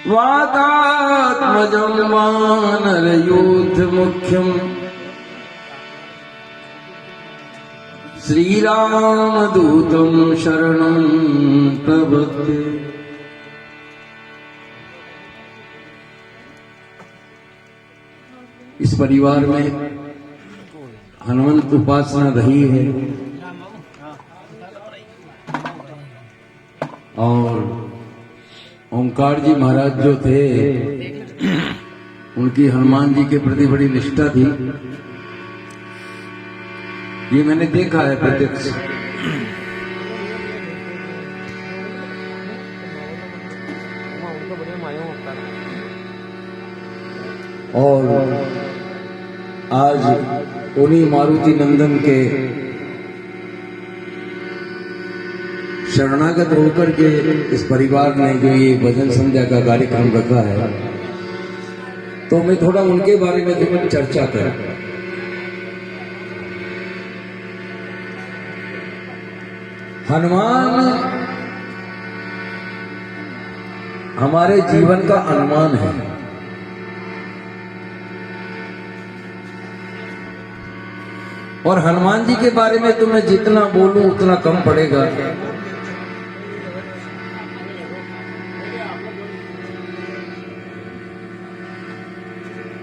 वातात्मजं वानरयूथमुख्यं श्रीरामदूतं शरणं प्रपद्ये। इस परिवार में हनुमंत उपासना रही है और ओंकार जी महाराज जो थे उनकी हनुमान जी के प्रति बड़ी निष्ठा थी। ये मैंने देखा है प्रत्यक्ष। और आज उन्हीं मारुति नंदन के शरणागत होकर के इस परिवार ने जो ये भजन संध्या का कार्यक्रम रखा है, तो मैं थोड़ा उनके बारे में तुम्हें चर्चा करूं। हनुमान हमारे जीवन का अनुमान है। और हनुमान जी के बारे में तो मैं जितना बोलूं उतना कम पड़ेगा।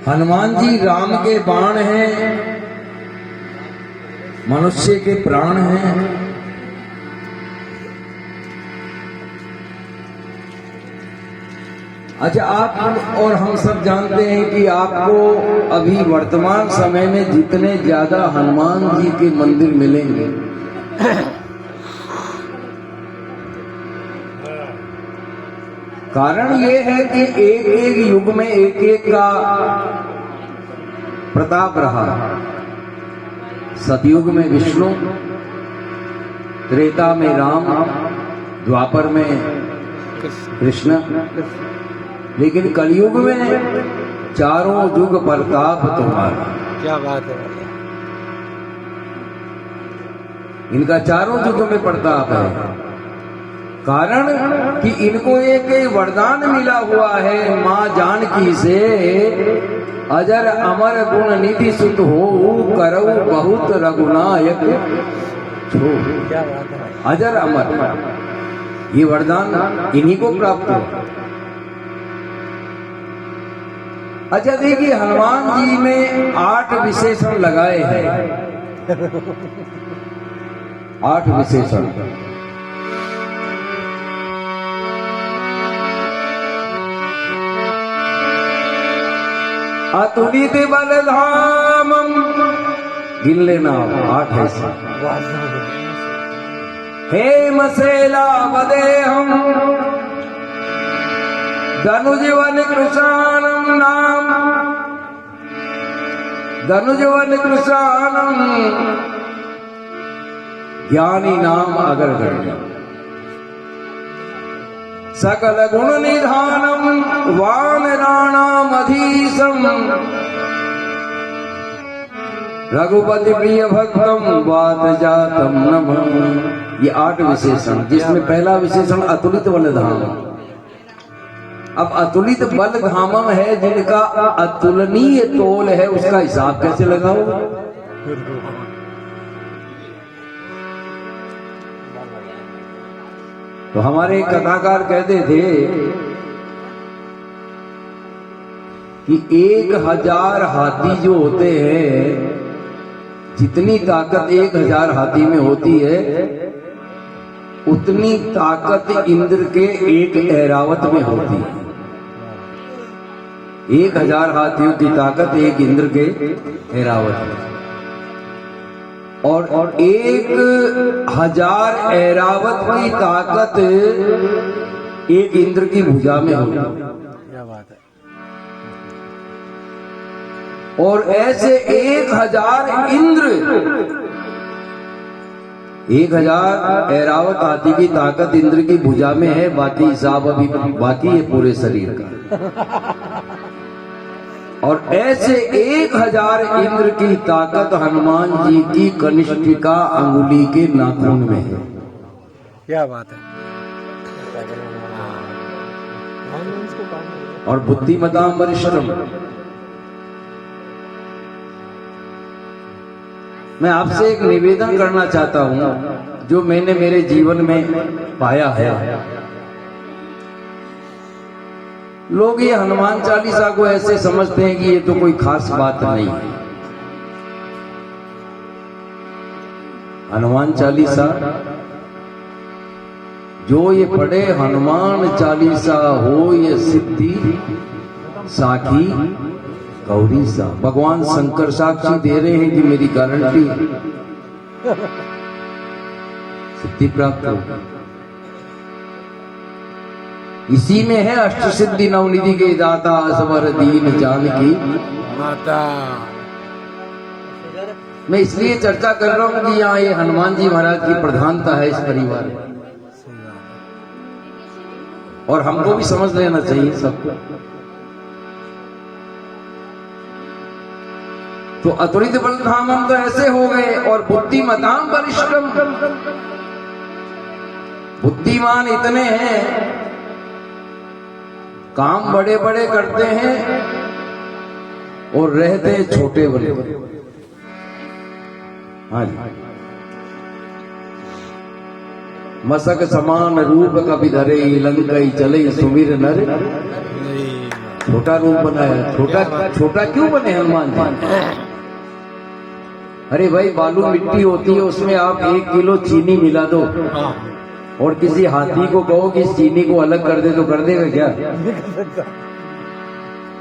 हनुमान जी राम के बाण हैं, मनुष्य के प्राण हैं। अच्छा, आप और हम सब जानते हैं कि आपको अभी वर्तमान समय में जितने ज्यादा हनुमान जी के मंदिर मिलेंगे, कारण ये है कि एक एक युग में एक एक का प्रताप रहा। सतयुग में विष्णु, त्रेता में राम, द्वापर में कृष्ण, लेकिन कलयुग में चारों युग प्रताप तुम्हारा। क्या बात है। इनका चारों युग में प्रताप है, कारण कि इनको एक वरदान मिला हुआ है मां जानकी से, अजर अमर गुण निधि सुत हो करऊ बहुत रघुनायक छो। क्या बात है। अजर अमर, ये वरदान इन्हीं को प्राप्त हुआ। अच्छा देखिए, हनुमान जी ने 8 विशेषण लगाए हैं। 8 विशेषण। अतुलित बलधामम, गिन लेना 8 है। हेम शैला वदेहम, धनुजवन कृशानम नाम, धनुजवन कृशानम ज्ञानी नाम अगर गण्य, सकल गुण निधानम वानराणामधीशम, रघुपति प्रिय भक्तम वात जातम नमः। ये 8 विशेषण, जिसमें पहला विशेषण अतुलित बलधाम। अब अतुलित बलधामम है, जिनका अतुलनीय तोल है, उसका हिसाब कैसे लगाओ? तो हमारे एक कथाकार कहते थे कि 1000 हाथी जो होते हैं, जितनी ताकत 1000 हाथी में होती है, उतनी ताकत इंद्र के एक ऐरावत में होती है। 1000 हाथियों की ताकत एक इंद्र के ऐरावत में, और 1000 ऐरावत की ताकत एक इंद्र की भुजा में होती है। क्या बात है। और ऐसे 1000 इंद्र, 1000 ऐरावत हाथी की ताकत इंद्र की भुजा में है। बाकी हिसाब अभी बाकी है पूरे शरीर का। और ऐसे 1000 इंद्र की ताकत हनुमान जी की कनिष्ठिका अंगुली के नाखून में है। क्या बात है। और बुद्धिमताम वरिष्ठम। मैं आपसे एक निवेदन करना चाहता हूं जो मैंने मेरे जीवन में पाया है। लोग ये हनुमान चालीसा को ऐसे समझते हैं कि ये तो कोई खास बात नहीं है। हनुमान चालीसा जो ये पढ़े, हनुमान चालीसा हो ये सिद्धि साखी गौरी सा। भगवान शंकर साक्षी दे रहे हैं कि मेरी गारंटी सिद्धि प्राप्त हो। इसी में है अष्ट सिद्धि नवनिधि के दाता असवर दीन जानकी माता। मैं इसलिए चर्चा कर रहा हूं कि यहाँ ये हनुमान जी महाराज की प्रधानता है इस परिवार में, और हमको भी समझ लेना चाहिए सबको। तो अतुलित बल धामम तो ऐसे हो गए, और बुद्धिमताम वरिष्ठम, बुद्धिमान इतने हैं, काम बड़े बड़े करते हैं और रहते हैं छोटे बड़े। हाँ जी। मसक समान रूप कभी धरे, लंकई चले सुमिर नर। छोटा रूप बनाया। छोटा क्यों बने हनुमान जी? अरे भाई, बालू मिट्टी होती है, उसमें आप 1 किलो चीनी मिला दो और किसी हाथी को कहो कि इस चीनी को अलग कर दे, तो कर देगा क्या?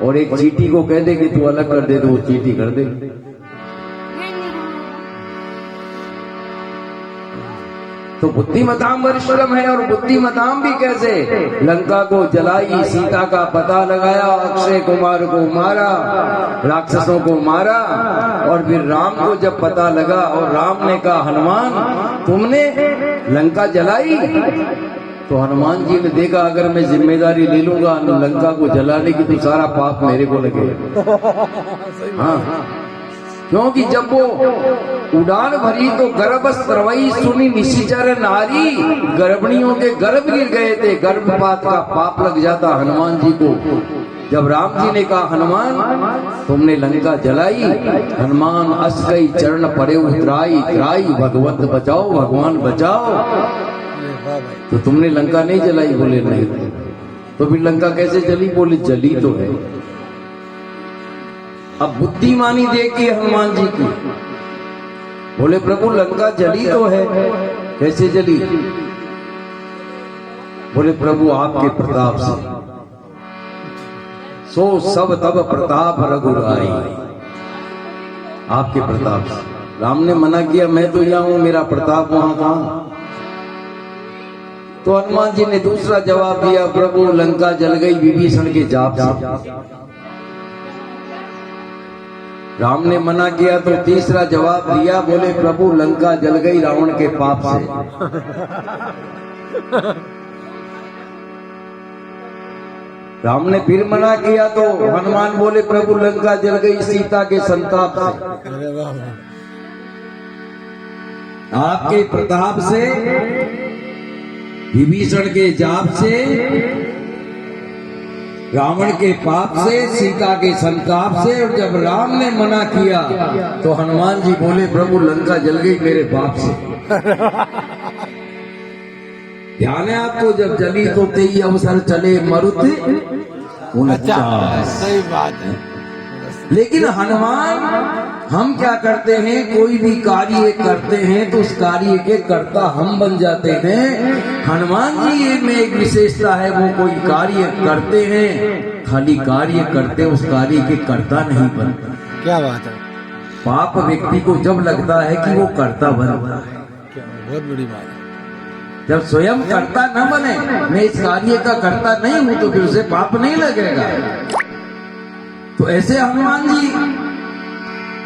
और एक चींटी को कह दे कि तू अलग कर दे, तो वो चींटी कर दे। तो बुद्धिमताम वरिष्ठम है, और बुद्धिमताम भी कैसे? लंका को जलाई, सीता का पता लगाया, अक्षय कुमार को मारा, राक्षसों को मारा, और फिर राम को जब पता लगा और राम ने कहा हनुमान तुमने लंका जलाई, तो हनुमान जी ने देखा अगर मैं जिम्मेदारी ले लूंगा लंका को जलाने की तो सारा पाप मेरे को लगेगा। हाँ, क्योंकि जब वो उड़ान भरी तो गर्भ स्रवई सुनी निशिचर नारी, गर्भिणियों के गर्भ गिर गए थे, गर्भपात का पाप लग जाता हनुमान जी को। जब राम जी ने कहा हनुमान तुमने लंका जलाई, हनुमान अस्कई चरण पड़े उतराई, त्राई भगवत बचाओ, भगवान बचाओ। तो तुमने लंका नहीं जलाई? बोले नहीं। तो फिर लंका कैसे जली? बोले जली तो है। अब बुद्धिमानी देखी हनुमान जी की। बोले प्रभु लंका जली तो है, कैसे जली? बोले प्रभु आपके प्रताप से। सो सब तब प्रताप रघुराई, आपके प्रताप से। राम ने मना किया मैं तो यहाँ हूं, मेरा प्रताप वहां कहां? तो हनुमान जी ने दूसरा जवाब दिया, प्रभु लंका जल गई विभीषण के जाप से। राम ne मना किया तो तीसरा जवाब दिया, बोले प्रभु लंका जल गई रावण के पाप से। राम ने फिर मना किया तो हनुमान बोले प्रभु लंका जल गई सीता के संताप से। आपके प्रताप से, विभीषण के जाप से, रावण के पाप से, सीता के संताप से। और जब राम ने मना किया तो हनुमान जी बोले प्रभु लंका जल गई मेरे पाप से। ध्यान है आपको, जब जली तो तेई अवसर चले मरुत 49। सही बात है। लेकिन हनुमान, हम क्या करते हैं, कोई भी कार्य करते हैं तो उस कार्य के कर्ता हम बन जाते हैं। हनुमान जी में एक विशेषता है, वो कोई कार्य करते हैं, खाली कार्य करते, उस कार्य के कर्ता नहीं बनते। क्या बात है। पाप व्यक्ति को जब लगता है कि वो कर्ता बनता है, क्या बहुत बड़ी बात है। जब स्वयं कर्ता न बने, मैं इस कार्य का कर्ता नहीं हूं, तो फिर उसे पाप नहीं लगेगा। तो ऐसे हनुमान जी